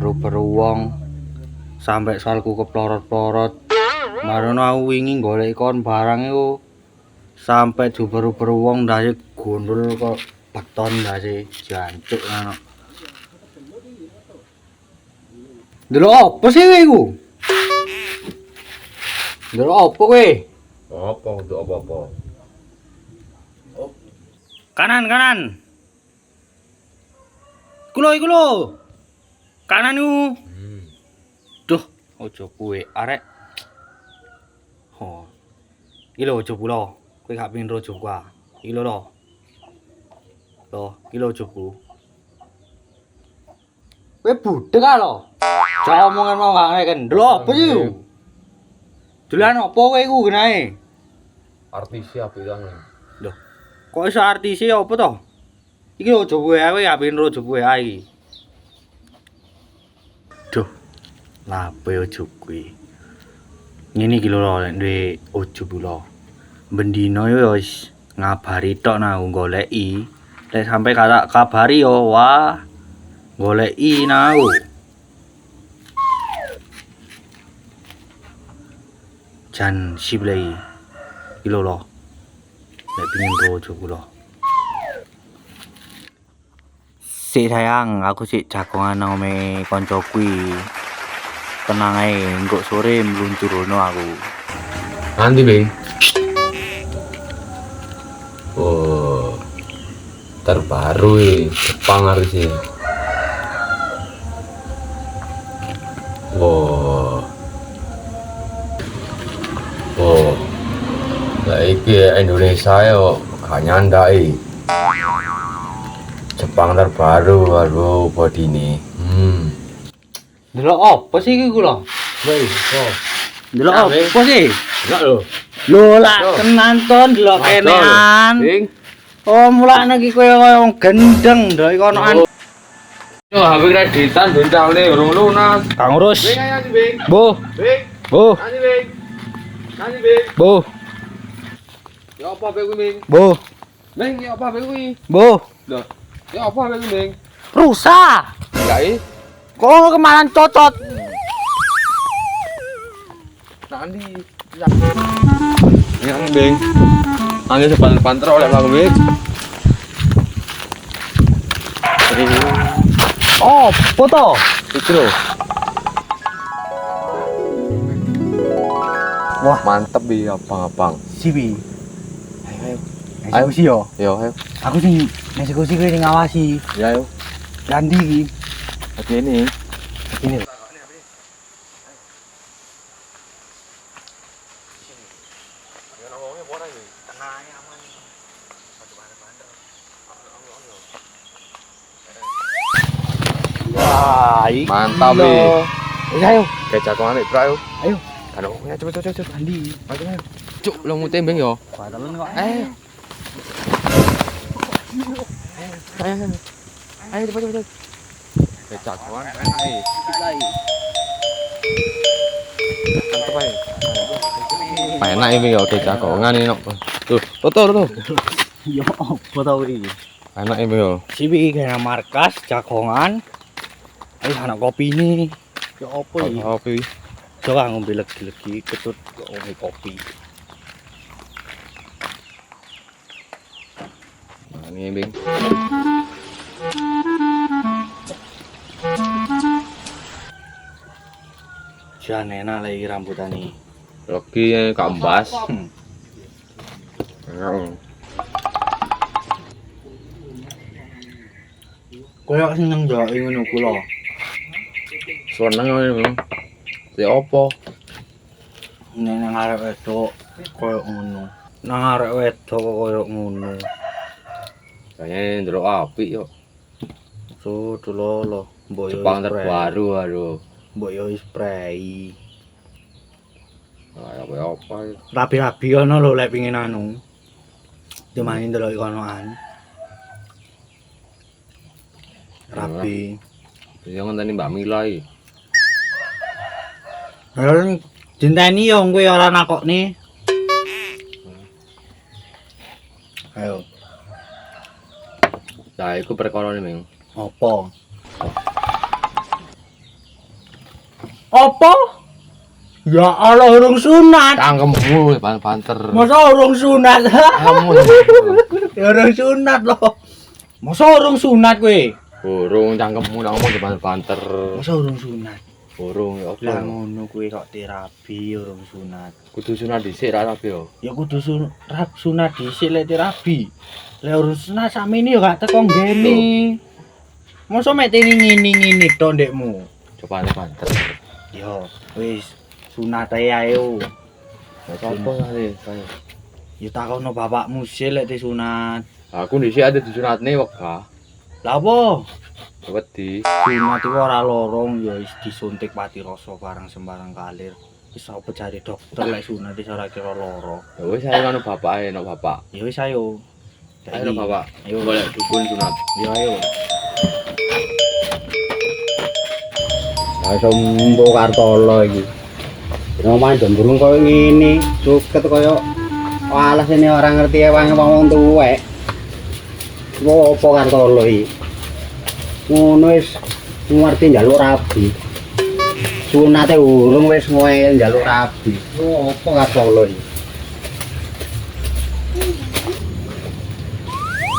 diuber-uber wong sampai salku keplorot-plorot. Marono aku wingi golek kon barang iku sampai diuber-uber wong ndase gondol kok beton ndase jancuk ngono. Delok apa sih kowe iku? Delok apa kowe? Apa untuk apa-apa? Kanan. Iku lho. Kanan iku. Duh, ojo kuwe arek. Oh. Iki lho ojo kula. Kowe gak pengin rojo kuwi. Iki lho. Loh, iki lho ojoku. Kowe budek ah lho. Jare omongan mau gak ngeken. Delok apa sih iku? Dolan apa kowe iku genahe? Artis apa itu? Loh, kok iso artise apa to? Iki ojo kowe ae gak pengin rojo kowe ae iki. Duh. Lape ojo kuwi. Ngene iki lho lek duwe ojo kula. Bendino yo wis ngabari tok nang goleki. Lek sampai kata kabari yo wah goleki nang jan siblei. Iki lho lho. Lek pengin ojo kula. Sik sayang, aku sik jagongan nang ome kanca kuwi. Tenang ae, engko sore meluncur ono aku. Nanti, Bing. Oh. Terbaru Jepang harusnya. Wow. Oh. Lah iki Indonesia yo gak nyandai. Jepang terbaru baru body ini. Delok apa sih iki kula? Wes, oh. Delok apa sih? Enggak lho. Lho lah tenan ton delok kenean. Bing. Oh mulane iki koyo wong gendeng ndok konoan. Yo HP kreditan bencane urung lunas. Kang urus. Bing ayo Bing. Bu, Bing. bu, Nanti Bing. Nanti Bing. bu, Ya apa Bing Bing? bu, Bing ya apa Bing kuwi? bu. Loh. Ya apa Bing Bing? Rusak. Enggak Kok kemalan cocot. nanti. Ya Bing. Nanti sepan-sepan oleh Bang Bing. Oh, foto. Itu loh. Wah, Mantep ya abang-abang. siwi. Ayo. Eksekusi yo. Yo ayo. Aku sing eksekusi kowe sing ngawasi. Ya ayo. Ganti iki. Oke ini. Ini. Wah, iki Mantap lho. nih. Ayo, Kecakongan nih, Bro. ayo. Kan ya cepet. Ganti. Ayo. Cuk, lo ngutih Bing yo. Padahal kok. Ayo. Ayo cepet. Kecakongan nih. Mantap aja. Enak ini yo kecakongan ini. Tuh, tuh. Yo apa tau iki? Enak ini yo. Siwi iki kena markas jagongan. Anak kopi ini. Ya apa iki? Kopi. Coba ngombe legi-legi ketut ngombe kopi. Nah, ini Bing. Jan enak lagi rambutan ini. Lagi kambas. Koyo seneng njoki ngono kula. Seneng ini. Si opo? Nek nang arek wedok koyo ngono. Nang arek wedok kok koyo ngono. Kayaknya ndelok apik yo. So dulu mbok yo Jepang terbaru aduh. Mbok yo spray. Apa ya? Rapi-rapi ono lho lek pengin anu. Dimani ndelok konoan. Rapi. Dia ngenteni Mbak Mila iki. Lalu dinteni yo kowe ora nakokne. Ayo. Lah iku perkara ne, Ming. Apa? Apa? Ya Allah urung sunat. Cangkemmu banter. Masa urung sunat? Kamu Ya urung sunat loh. Masa urung sunat kowe? burung cangkemmu nang ngomong banter. Masa urung sunat? Burung ya Lah apa? ngono kuwi kok terapi urung sunat. Kudu sunat dhisik ra tapi yo. Ya kudu sunat dhisik lek terapi. Lek urung sunat sakmene ya gak teko ngene. Masa mek teni ngene-ngene tok ndekmu. Coba banter. Yo wis sunat ae yo. Apa kali saya? Ya takono bapakmu sih lek disunat. Aku dhisik ade disunatne wegah. Lah apa? Wedi. Sunat iku ora lorong ya wis disuntik pati rasa barang sembarang kalir. Wis apa cari dokter lek sunat wis ora kira loro. Ya wis ayo kanu bapak ae no bapak. Ya wis ayo. Ayo no bapak. Ayo Golek dukun sunat. Ya ayo. Iso mbo Kartolo iki. Ngomong jemburung koyo ngene, suket koyo alas ini orang ngerti wong wong tuwek. Apa Kartolo iki? Ngono wis ngerti njaluk rabi. Sunate urung wis ngoel njaluk rabi. Apa Kartolo iki?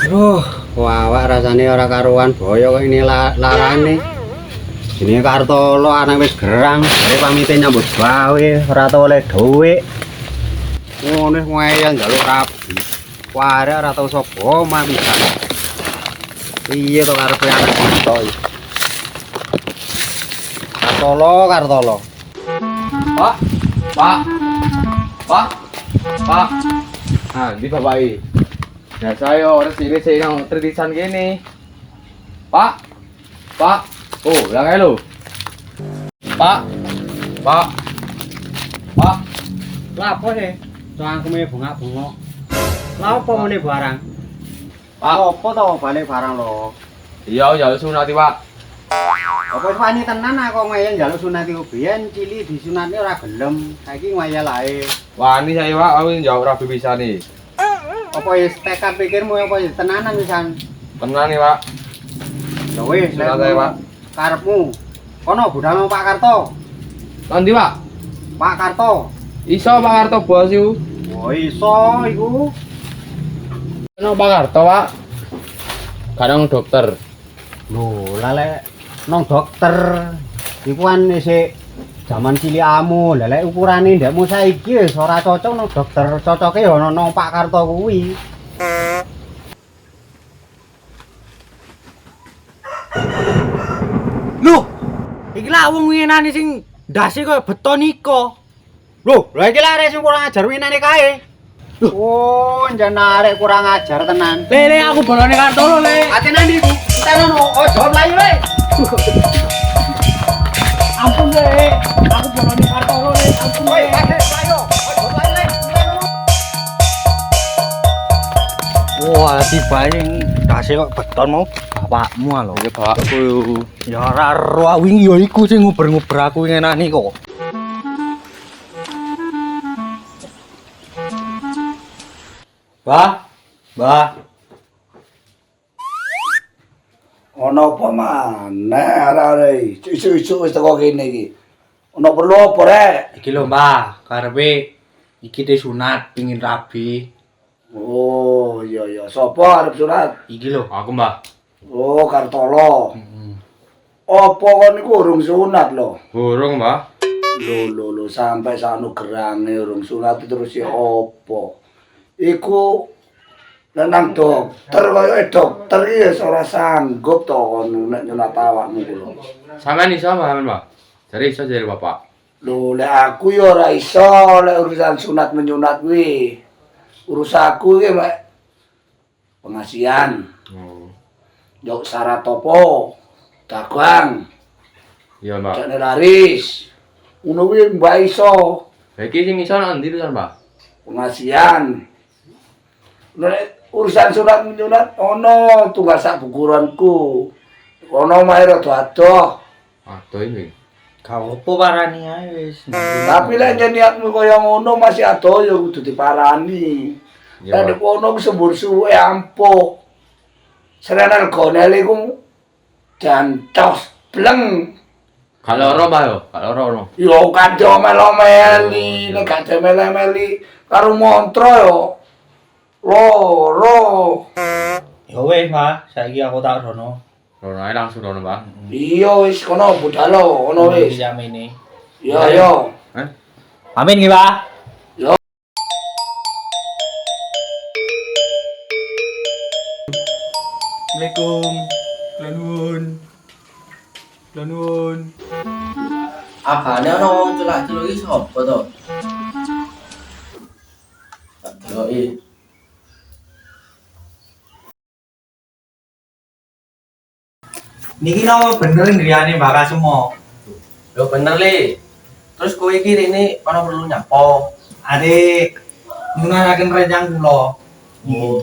Aduh, awak rasane ora karuan boyo kok ini larane. Ini Kartolo anak wis gerang, dari pamite nyambut gawe, ora tau oleh dhuwit. Ngono wis ngoyel njaluk rabi. Ware ora tau sapa pisan. Piye to karepe anak kita iki? Kartolo. Pak. Pak. Pak. Pak. Ah, di bapak iki. Ya saya orang sini saya nang tradisan gini. Pak. Pak. Oh, yang lo. Pak. Pak. Pak. Lah apa sih? Cangkeme bengak-bengok. Lah apa ngene barang? Pak. Apa to balik barang lo? Iya, ya sunati, Pak. Apa wani tenan aku ngoyel njaluk sunat iku biyen cili disunatne ora gelem. Saiki ngoyel ae. Wah, ini saya Pak, aku jauh rapi bisa nih. Apa wis tekad pikirmu apa wis tenanan pisan? Tenan nih, Pak. Ya wis, Sunat ae, Pak. karepmu. Kono budal Pak Karto. Nanti, Pak. Pak Karto. Iso Pak Karto bos iku. Oh iso iku. Ono Pak Karto, Pak. Kadang dokter. Lho, lale nang dokter. Iku kan isih jaman ciliamu. Lele ukurane ndekmu saiki wis ora cocok nang dokter. Cocoke ya ana nang Pak Karto kuwi. Loh, iki lak wong winane sing ndase koyo beton iko. Loh, lha iki lare sing kurang ajar winane kae. Oh, njen arek kurang ajar tenan. Le aku bolone Kartolo le. Ate nang ndi? Tenono, ojo mlayu le. Ampun le. Aku bolone Kartolo le. Ampun Woi, le. ate mlayu. Ojo mlayu le. Wah, tiba sing ndase kok beton mau bapakmu lho. Iki bapakku. Ya ora ro wingi ya iku sing nguber-nguber aku ngenani kok. Mbah. Ana apa maneh arek isu-isu wis teko kene iki. Ana perlu apa rek? Iki lho Mbah, karepe iki disunat pingin rabi. Oh, iya. Sopo arep sunat? Iki lho. Aku, Mbah. Oh, Kartolo. Apa kon niku urung sunat lho? Burung, Mbah. Lho, sampai sanu gerange urung sunat terus ya apa? Iku nang dokter kaya dokter iki wis ora sanggup to kon nek nyunat awakmu ku lho. Sampeyan iso paham, Mbah? Jadi iso jadi bapak. Lho, lek aku ya ora iso lek urusan sunat menyunat kuwi. Urusanku iki mek pengasihan. Oh. Jok Saratopo, dagang, Iya, Mbak. jane laris. Ngono kuwi mbak iso Iki sing iso nang ndi to, Mbak? pengasihan. Nek urusan sunat menyunat ono tunggal sak bukuranku. Ono mae rada adoh. Aduh ini. Gak apa parani ae wis. Tapi lek niatmu kaya ngono masih adoh ya kudu diparani. Iya, Nek Mbak. kono sembur suwe ampuh. Serenan gonel iku jantos bleng. Gak loro, Mbah yo. Gak loro no. Yo kadhe melo-meli, nek gak melo-meli karo montra yo. Loro. Ya wis, Pak, saiki aku tak rono. Rono ae langsung rono, Mbah. Iya wis kono budalo, ngono wis. Jamene. Iya yo. Amin nggih, Pak. Assalamualaikum. Nuwun. Abane ana wong celak-celuk iki sapa to? Tak deloki. Niki no bener griyane Mbak Kasemo. Lho bener Le. Terus kowe iki rene ana perlu nyapa? Adik nunaraken rencang kula. Oh.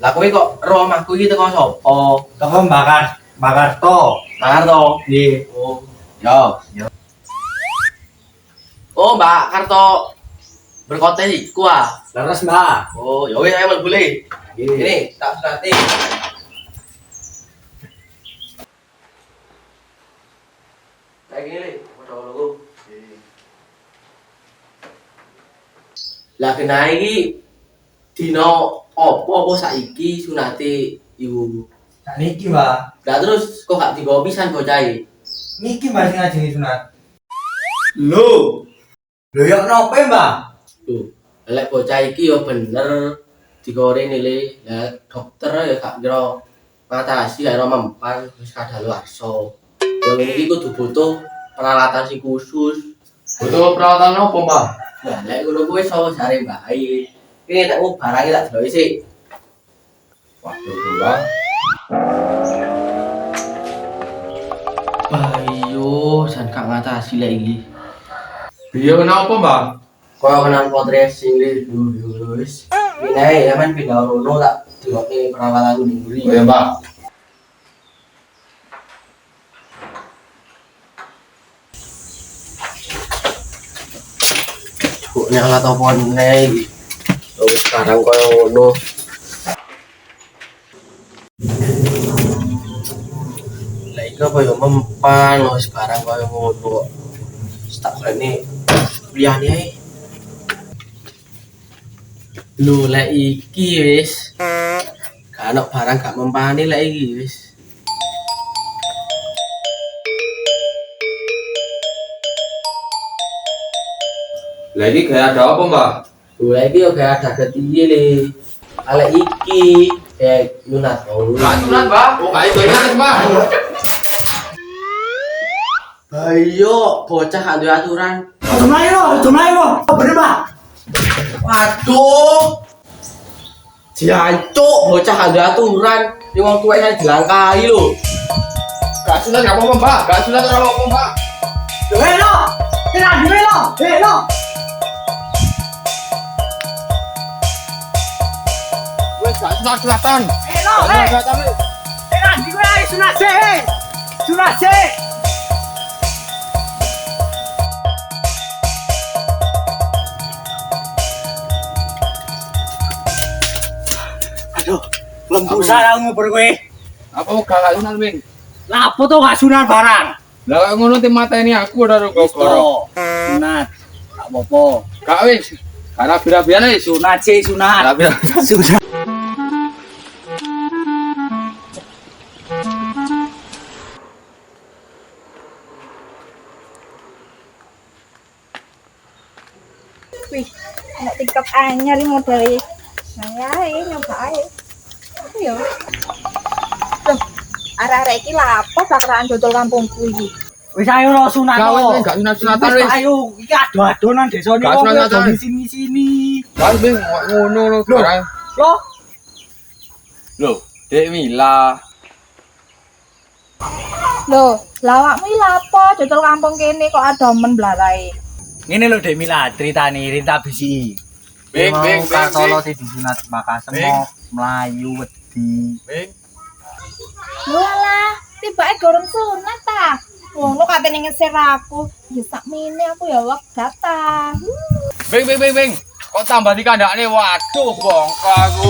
Lah kowe kok ro omahku iki teko sapa? Teko Mbak Karto. Karto. Nggih. Oh. Yo. Oh, Mbak Karto. Berkote iku ah. Leres, Mbak. Oh, ya wis ayo mlebu Le. Ini tak surati. Kayak gini Le, padha lho. Lah kena iki dino apa saiki sunate ibu. Niki, Mbak. Lah terus kok gak digawa pisan bocah iki? Niki Mbak sing ngajeni sunat. Lho ya nopo, Mbak? Tuh, lek bocah iki yo bener digore nile. Lah dokter ya gak kira ngatasi gak ora mempan wis kadaluarsa. Yo ngene iki kudu butuh peralatan sing khusus. Butuh perawatan apa, Mbah? Lah lek ngono kuwi sawo jare Mbak Ai. Iki tak mau barang tak deloki sik. Waduh, Mbah. Bayo, jan gak ngatasi lek iki. Biyo kenapa, Mbah? Kaya kenal potracing dulu wis. Ini ya men pindah rono tak deloki perawatan ning mburi. Oh ya, Mbah. Kok nyala topone iki. Oh, sekarang kaya ngono. Lah iki apa ya mempan wis barang kaya ngono. Tak kene liyane ae. Lho lek iki wis gak ono barang gak mempani lek iki wis. Lah iki gaya ada apa, Mbah? Lha iki yo gak ada ketiye le. Lek iki kayak lunat. Gak sunat, Mbah. Oh, gak itu ingat, Mbah. Ayo, bocah gak duwe aturan. Domayo. Bener, Pak. Waduh. Jancuk, bocah gak duwe aturan. Ini wong tuwek kan dilangkai lho. Gak sunat gak apa-apa, Mbah. Gak sunat ora apa-apa, Mbah. Lo. Tenan dhewe lo. Lo. Wes gak sunat-sunatan. Lo. Tenan di kowe ae sunat sik. Sunat sik. Aduh, lembu sarang ngobrol kowe. Apa gak sunat, Wing? Lah apa to gak sunat barang? Lah kok ngono tim mateni aku ora kok. Sunat. Gak apa-apa. Gak wis. Karena bira-birane wis Sunat sih, sunat. Sunat. Wih, anak TikTok anyar ini modelnya. Nah ya, nyoba aja. Apa ya? Loh, arah-arah ini lapo bakalan dodol kampungku ini. Wis ayo lo sunat Gak lo. wis gak sunat-sunatan Wis wis. ayo, iki ado-adonan desane Gak wong sunat-sunatan. di sini-sini. Gak wis ngono lho barang. Lo, Lho, Dek Mila. Loh, lawakmu ini lapo dodol kampung kene kok ada men blalae. ngene lho Dek Mila, ceritane Rinta bisi. Bing, bing, Kak bing, Solo bing. sing disunat Makasem Bing. Melayu wedi. Bing. Lho alah, tibake goreng sunat ta. Ngono katene ngeser aku. Ya sakmene aku ya wegat ta. Bing. Kok tambah dikandakne waduh bongko aku.